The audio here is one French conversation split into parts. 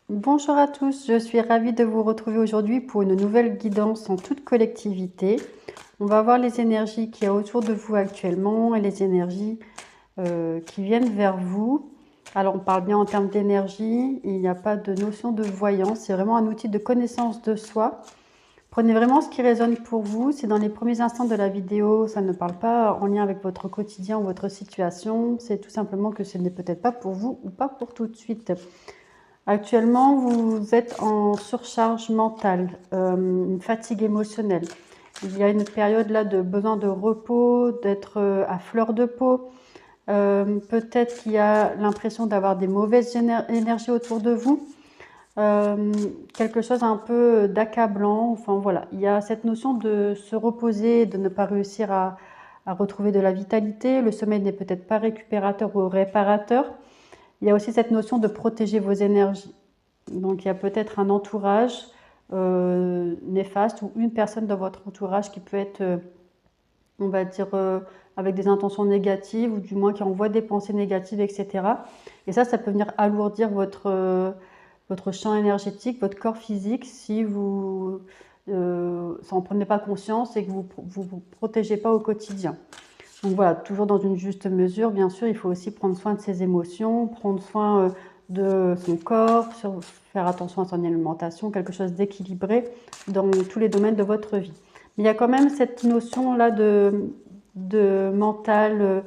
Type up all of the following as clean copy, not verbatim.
Bonjour à tous, je suis ravie de vous retrouver aujourd'hui pour une nouvelle guidance en toute collectivité. On va voir les énergies qu'il y a autour de vous actuellement et les énergies qui viennent vers vous. Alors on parle bien en termes d'énergie, il n'y a pas de notion de voyance, c'est vraiment un outil de connaissance de soi. Prenez vraiment ce qui résonne pour vous. Si dans les premiers instants de la vidéo, ça ne parle pas en lien avec votre quotidien ou votre situation, c'est tout simplement que ce n'est peut-être pas pour vous ou pas pour tout de suite. Actuellement, vous êtes en surcharge mentale, une fatigue émotionnelle. Il y a une période là de besoin de repos, d'être à fleur de peau. Peut-être qu'il y a l'impression d'avoir des mauvaises énergies autour de vous. Quelque chose un peu d'accablant. Enfin voilà, il y a cette notion de se reposer, de ne pas réussir à retrouver de la vitalité. Le sommeil n'est peut-être pas récupérateur ou réparateur. Il y a aussi cette notion de protéger vos énergies. Donc il y a peut-être un entourage néfaste ou une personne dans votre entourage qui peut être, on va dire, avec des intentions négatives ou du moins qui envoie des pensées négatives, etc. Et ça peut venir alourdir votre champ énergétique, votre corps physique si vous n'en prenez pas conscience et que vous vous protégez pas au quotidien. Donc voilà, toujours dans une juste mesure, bien sûr, il faut aussi prendre soin de ses émotions, prendre soin de son corps, faire attention à son alimentation, quelque chose d'équilibré dans tous les domaines de votre vie. Mais il y a quand même cette notion-là de mental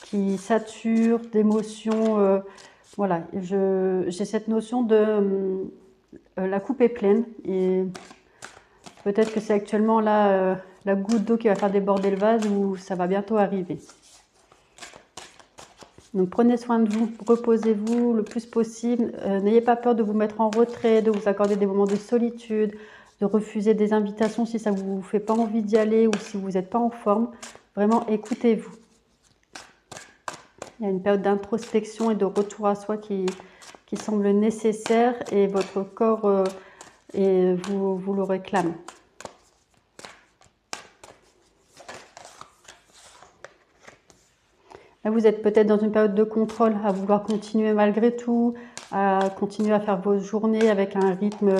qui sature, d'émotion. Voilà, j'ai cette notion de la coupe est pleine et peut-être que c'est actuellement là la goutte d'eau qui va faire déborder le vase ou ça va bientôt arriver. Donc prenez soin de vous, reposez-vous le plus possible. N'ayez pas peur de vous mettre en retrait, de vous accorder des moments de solitude, de refuser des invitations si ça ne vous fait pas envie d'y aller ou si vous n'êtes pas en forme. Vraiment, écoutez-vous. Il y a une période d'introspection et de retour à soi qui semble nécessaire et votre corps vous le réclame. Là, vous êtes peut-être dans une période de contrôle, à vouloir continuer malgré tout, à continuer à faire vos journées avec un rythme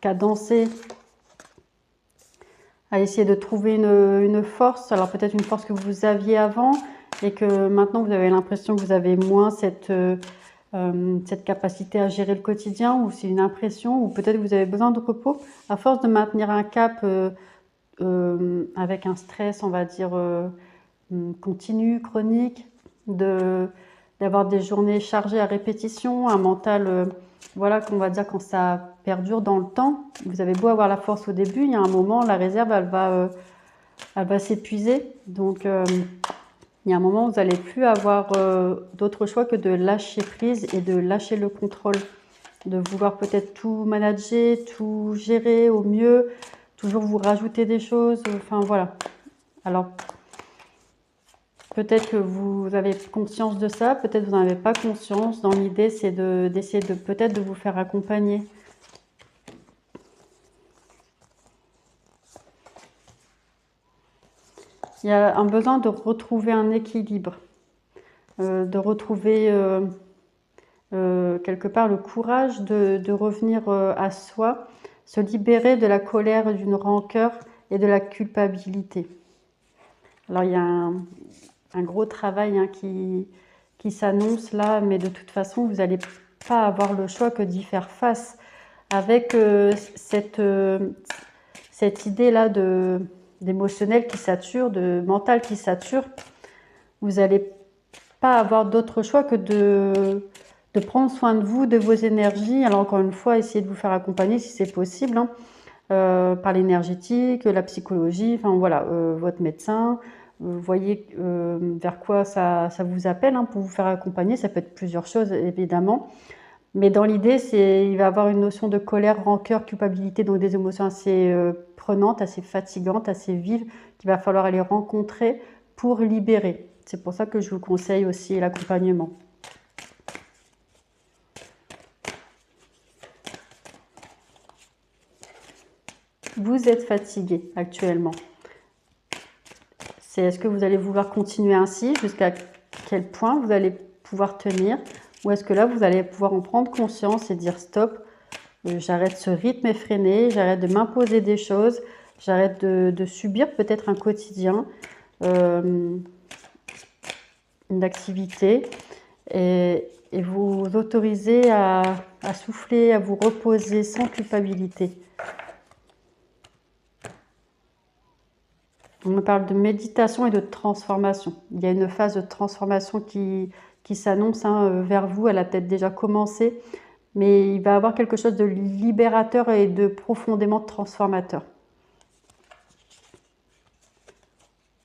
cadencé, à essayer de trouver une force, alors peut-être une force que vous aviez avant et que maintenant vous avez l'impression que vous avez moins cette capacité à gérer le quotidien, ou c'est une impression, ou peut-être que vous avez besoin de repos. À force de maintenir un cap avec un stress, on va dire, continu, chronique, d'avoir des journées chargées à répétition, un mental, voilà, qu'on va dire quand ça perdure dans le temps. Vous avez beau avoir la force au début, il y a un moment, la réserve, elle va s'épuiser. Donc, il y a un moment où vous n'allez plus avoir d'autre choix que de lâcher prise et de lâcher le contrôle. De vouloir peut-être tout manager, tout gérer au mieux, toujours vous rajouter des choses, enfin voilà. Alors, peut-être que vous avez conscience de ça, peut-être vous n'en avez pas conscience. Dans l'idée, c'est d'essayer de peut-être de vous faire accompagner. Il y a un besoin de retrouver un équilibre, de retrouver quelque part le courage de revenir à soi, se libérer de la colère, d'une rancœur et de la culpabilité. Alors il y a un gros travail qui s'annonce là, mais de toute façon, vous n'allez pas avoir le choix que d'y faire face avec cette idée-là d'émotionnel qui sature, de mental qui sature. Vous n'allez pas avoir d'autre choix que de prendre soin de vous, de vos énergies. Alors encore une fois, essayez de vous faire accompagner si c'est possible, hein, par l'énergétique, la psychologie, enfin voilà, votre médecin. Voyez vers quoi ça vous appelle, hein, pour vous faire accompagner. Ça peut être plusieurs choses, évidemment. Mais dans l'idée, il va y avoir une notion de colère, rancœur, culpabilité, donc des émotions assez prenantes, assez fatigantes, assez vives, qu'il va falloir aller rencontrer pour libérer. C'est pour ça que je vous conseille aussi l'accompagnement. Vous êtes fatigué actuellement. Est-ce que vous allez vouloir continuer ainsi? Jusqu'à quel point vous allez pouvoir tenir? Ou est-ce que là, vous allez pouvoir en prendre conscience et dire stop, J'arrête ce rythme effréné, j'arrête de m'imposer des choses, j'arrête de subir peut-être un quotidien, une activité, et vous autorisez à souffler, à vous reposer sans culpabilité. On me parle de méditation et de transformation. Il y a une phase de transformation qui s'annonce vers vous. Elle a peut-être déjà commencé, mais il va y avoir quelque chose de libérateur et de profondément transformateur.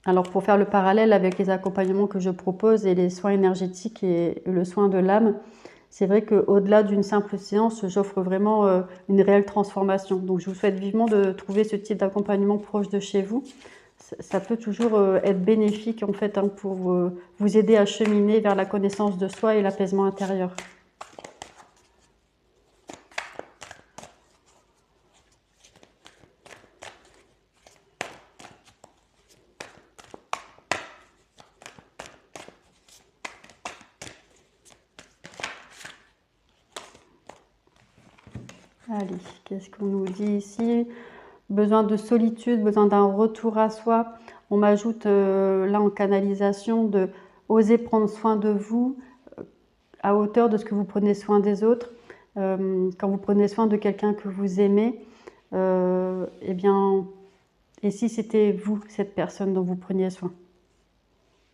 Alors pour faire le parallèle avec les accompagnements que je propose et les soins énergétiques et le soin de l'âme, c'est vrai qu'au-delà d'une simple séance, j'offre vraiment une réelle transformation. Donc je vous souhaite vivement de trouver ce type d'accompagnement proche de chez vous. Ça peut toujours être bénéfique en fait pour vous aider à cheminer vers la connaissance de soi et l'apaisement intérieur. Allez, qu'est-ce qu'on nous dit ici? Besoin de solitude, besoin d'un retour à soi. On m'ajoute là en canalisation de oser prendre soin de vous à hauteur de ce que vous prenez soin des autres. Quand vous prenez soin de quelqu'un que vous aimez, eh bien, et si c'était vous, cette personne dont vous preniez soin?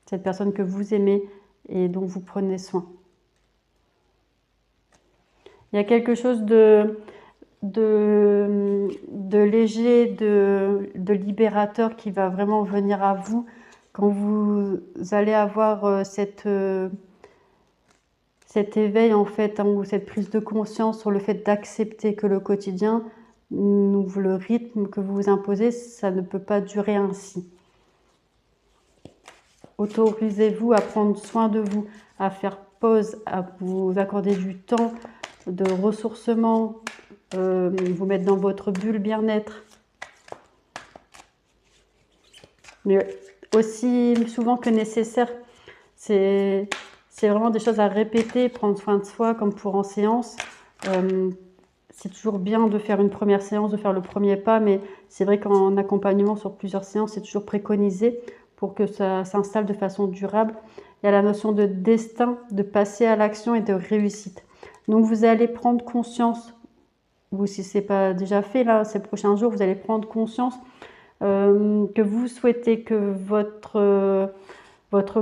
Cette personne que vous aimez et dont vous prenez soin. Il y a quelque chose de léger, de libérateur qui va vraiment venir à vous quand vous allez avoir cet éveil en fait, ou cette prise de conscience sur le fait d'accepter que le quotidien, le rythme que vous vous imposez, ça ne peut pas durer ainsi. Autorisez-vous à prendre soin de vous, à faire pause, à vous accorder du temps de ressourcement, vous mettre dans votre bulle bien-être. Mais aussi souvent que nécessaire, c'est vraiment des choses à répéter, prendre soin de soi comme pour en séance. C'est toujours bien de faire une première séance, de faire le premier pas, mais c'est vrai qu'en accompagnement sur plusieurs séances, c'est toujours préconisé pour que ça s'installe de façon durable. Il y a la notion de destin, de passer à l'action et de réussite. Donc vous allez prendre conscience, ou si ce n'est pas déjà fait là, ces prochains jours, vous allez prendre conscience que vous souhaitez que votre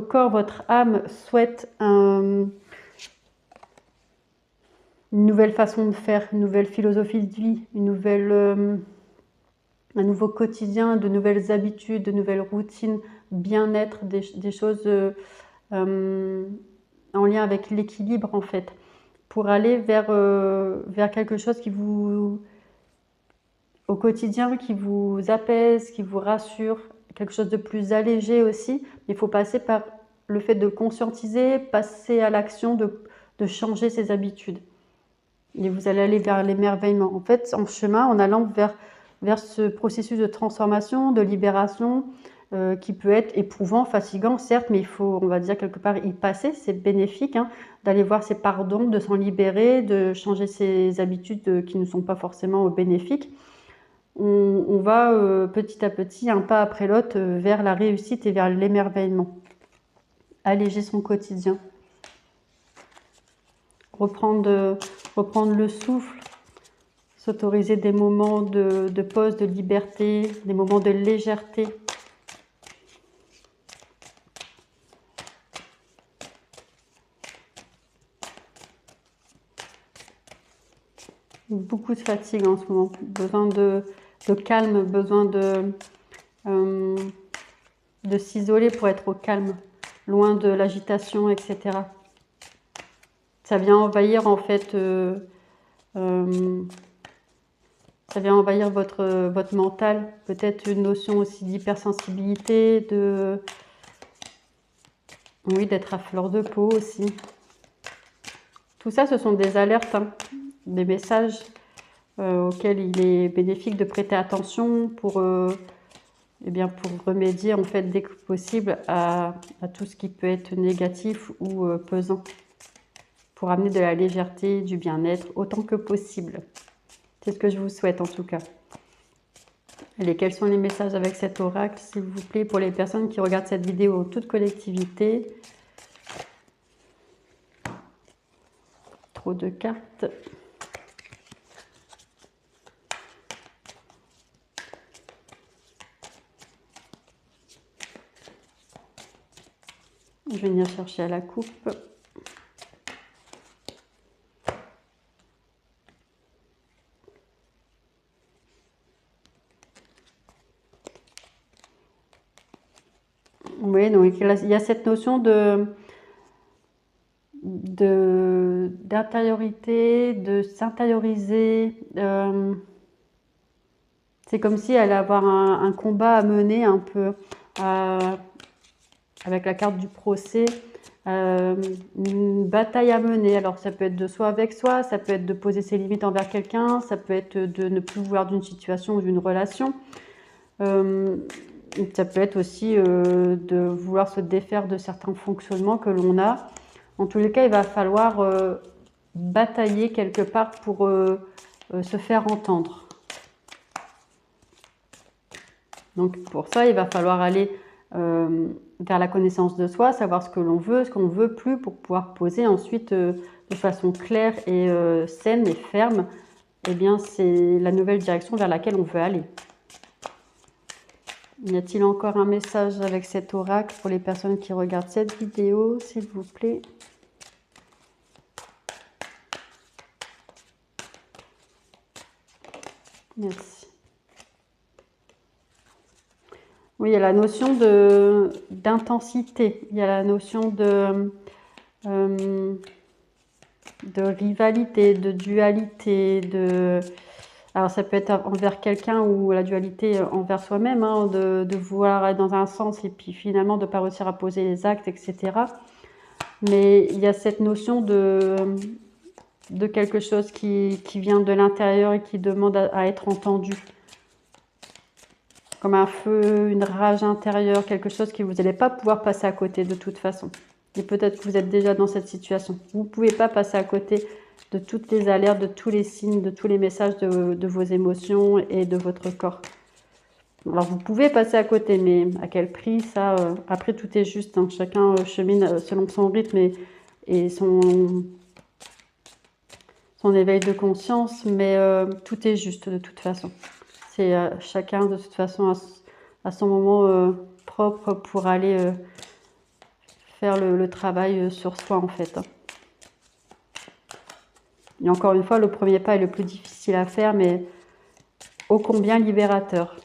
corps, votre âme souhaite une nouvelle façon de faire, une nouvelle philosophie de vie, un nouveau quotidien, de nouvelles habitudes, de nouvelles routines, bien-être, des choses en lien avec l'équilibre en fait, pour aller vers quelque chose qui vous, au quotidien, qui vous apaise, qui vous rassure, quelque chose de plus allégé aussi. Il faut passer par le fait de conscientiser, passer à l'action, de changer ses habitudes. Et vous allez aller vers l'émerveillement. En fait, en chemin, en allant vers ce processus de transformation, de libération, qui peut être éprouvant, fatigant, certes, mais il faut, on va dire, quelque part y passer. C'est bénéfique d'aller voir ses parts d'ombre, de s'en libérer, de changer ses habitudes qui ne sont pas forcément bénéfiques. On va petit à petit, un pas après l'autre, vers la réussite et vers l'émerveillement. Alléger son quotidien. Reprendre le souffle, s'autoriser des moments de pause, de liberté, des moments de légèreté. Beaucoup de fatigue en ce moment, besoin de calme, besoin de s'isoler pour être au calme, loin de l'agitation, etc. Ça vient envahir en fait, ça vient envahir votre mental, peut-être une notion aussi d'hypersensibilité, oui, d'être à fleur de peau aussi. Tout ça, ce sont des alertes, des messages auxquels il est bénéfique de prêter attention pour remédier en fait dès que possible à tout ce qui peut être négatif ou pesant, pour amener de la légèreté, du bien-être autant que possible. C'est ce que je vous souhaite en tout cas. Allez, quels sont les messages avec cet oracle, s'il vous plaît, pour les personnes qui regardent cette vidéo en toute collectivité? Trop de cartes. Je vais venir chercher à la coupe. Oui, donc il y a cette notion d'intériorité, de s'intérioriser. C'est comme si elle allait avoir un combat à mener un peu avec la carte du procès, une bataille à mener. Alors ça peut être de soi avec soi, ça peut être de poser ses limites envers quelqu'un, ça peut être de ne plus vouloir d'une situation ou d'une relation. Ça peut être aussi de vouloir se défaire de certains fonctionnements que l'on a. En tous les cas, il va falloir batailler quelque part pour se faire entendre. Donc pour ça, il va falloir aller vers la connaissance de soi, savoir ce que l'on veut, ce qu'on ne veut plus, pour pouvoir poser ensuite de façon claire et saine et ferme, eh bien c'est la nouvelle direction vers laquelle on veut aller. Y a-t-il encore un message avec cet oracle pour les personnes qui regardent cette vidéo, s'il vous plaît? Merci. Oui, il y a la notion d'intensité, il y a la notion de rivalité, de dualité, alors ça peut être envers quelqu'un ou la dualité envers soi-même, hein, de vouloir aller dans un sens et puis finalement de ne pas réussir à poser les actes, etc. Mais il y a cette notion de quelque chose qui vient de l'intérieur et qui demande à être entendu. Comme un feu, une rage intérieure, quelque chose que vous n'allez pas pouvoir passer à côté de toute façon. Et peut-être que vous êtes déjà dans cette situation. Vous ne pouvez pas passer à côté de toutes les alertes, de tous les signes, de tous les messages de vos émotions et de votre corps. Alors vous pouvez passer à côté, mais à quel prix, ça, après tout est juste, hein. Chacun chemine selon son rythme et son éveil de conscience, mais tout est juste de toute façon. C'est chacun de toute façon à son moment propre pour aller faire le travail sur soi en fait. Et encore une fois, le premier pas est le plus difficile à faire, mais ô combien libérateur.